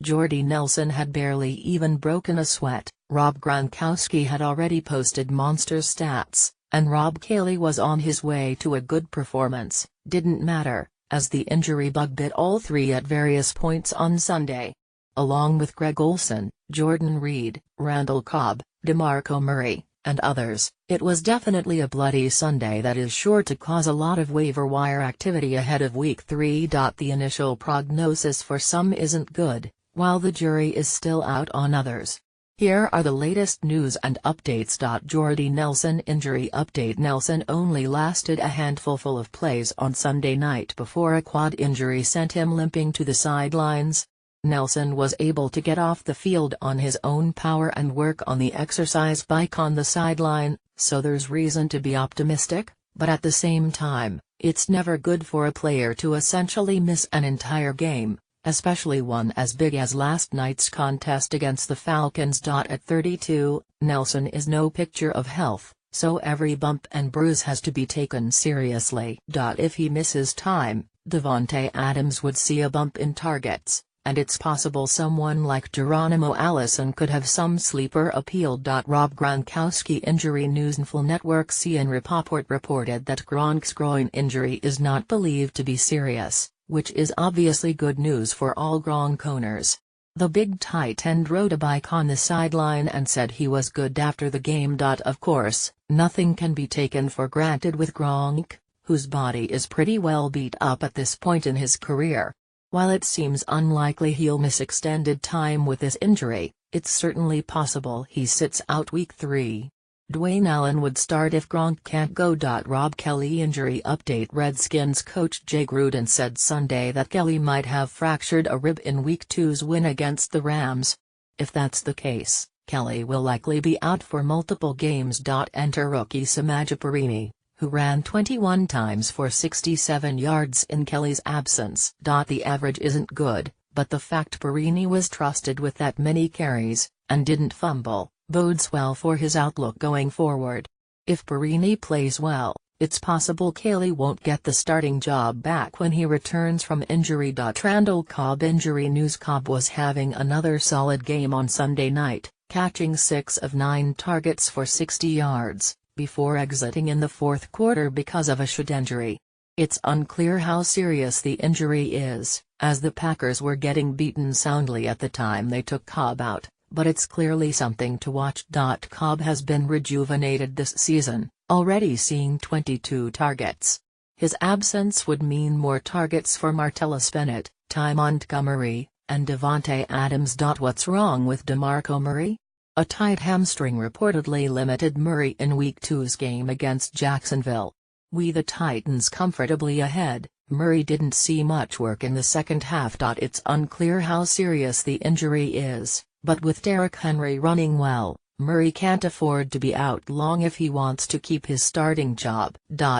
Jordy Nelson had barely even broken a sweat, Rob Gronkowski had already posted monster stats, and Kelley was on his way to a good performance. Didn't matter, as the injury bug bit all three at various points on Sunday. Along with Greg Olsen, Jordan Reed, Randall Cobb, DeMarco Murray, and others, it was definitely a bloody Sunday that is sure to cause a lot of waiver wire activity ahead of Week 3. The initial prognosis for some isn't good, while the jury is still out on others. Here are the latest news and updates. Jordy Nelson injury update. Nelson only lasted a handful of plays on Sunday night before a quad injury sent him limping to the sidelines. Nelson was able to get off the field on his own power and work on the exercise bike on the sideline, so there's reason to be optimistic, but at the same time, it's never good for a player to essentially miss an entire game, especially one as big as last night's contest against the Falcons. At 32, Nelson is no picture of health, so every bump and bruise has to be taken seriously. If he misses time, Davante Adams would see a bump in targets, and it's possible someone like Geronimo Allison could have some sleeper appeal. Rob Gronkowski injury. Newsful Network CNN reported that Gronk's groin injury is not believed to be serious, which is obviously good news for all Gronk owners. The big tight end rode a bike on the sideline and said he was good after the game. Of course, nothing can be taken for granted with Gronk, whose body is pretty well beat up at this point in his career. While it seems unlikely he'll miss extended time with this injury, it's certainly possible he sits out Week 3. Dwayne Allen would start if Gronk can't go. Rob Kelley injury update. Redskins coach Jay Gruden said Sunday that Kelley might have fractured a rib in Week 2's win against the Rams. If that's the case, Kelley will likely be out for multiple games. Enter rookie Samaje Perine, who ran 21 times for 67 yards in Kelley's absence. The average isn't good, but the fact Perine was trusted with that many carries, and didn't fumble, bodes well for his outlook going forward. If Perine plays well, it's possible Kelley won't get the starting job back when he returns from injury. Randall Cobb injury news. Cobb was having another solid game on Sunday night, catching 6 of 9 targets for 60 yards. Before exiting in the fourth quarter because of a shin injury. It's unclear how serious the injury is, as the Packers were getting beaten soundly at the time they took Cobb out, but it's clearly something to watch. Cobb has been rejuvenated this season, already seeing 22 targets. His absence would mean more targets for Martellus Bennett, Ty Montgomery, and Davante Adams. What's wrong with DeMarco Murray? A tight hamstring reportedly limited Murray in Week 2's game against Jacksonville. With the Titans comfortably ahead, Murray didn't see much work in the second half. It's unclear how serious the injury is, but with Derrick Henry running well, Murray can't afford to be out long if he wants to keep his starting job.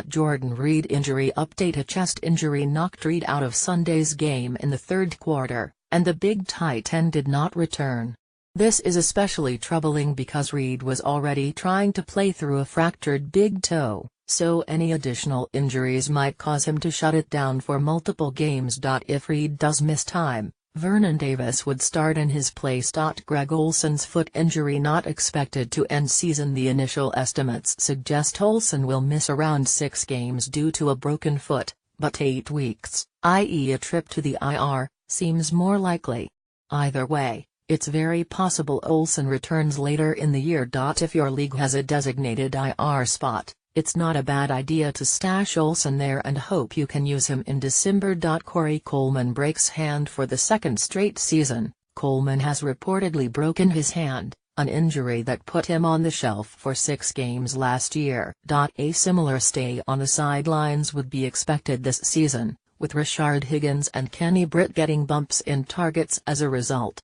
Jordan Reed injury update. A chest injury knocked Reed out of Sunday's game in the third quarter, and the big tight end did not return. This is especially troubling because Reed was already trying to play through a fractured big toe, so any additional injuries might cause him to shut it down for multiple games. If Reed does miss time, Vernon Davis would start in his place. Greg Olsen's foot injury not expected to end season. The initial estimates suggest Olsen will miss around 6 games due to a broken foot, but 8 weeks, i.e. a trip to the IR, seems more likely. Either way, it's very possible Olsen returns later in the year. If your league has a designated IR spot, it's not a bad idea to stash Olsen there and hope you can use him in December. Corey Coleman breaks hand for the second straight season. Coleman has reportedly broken his hand, an injury that put him on the shelf for 6 games last year. A similar stay on the sidelines would be expected this season, with Rashard Higgins and Kenny Britt getting bumps in targets as a result.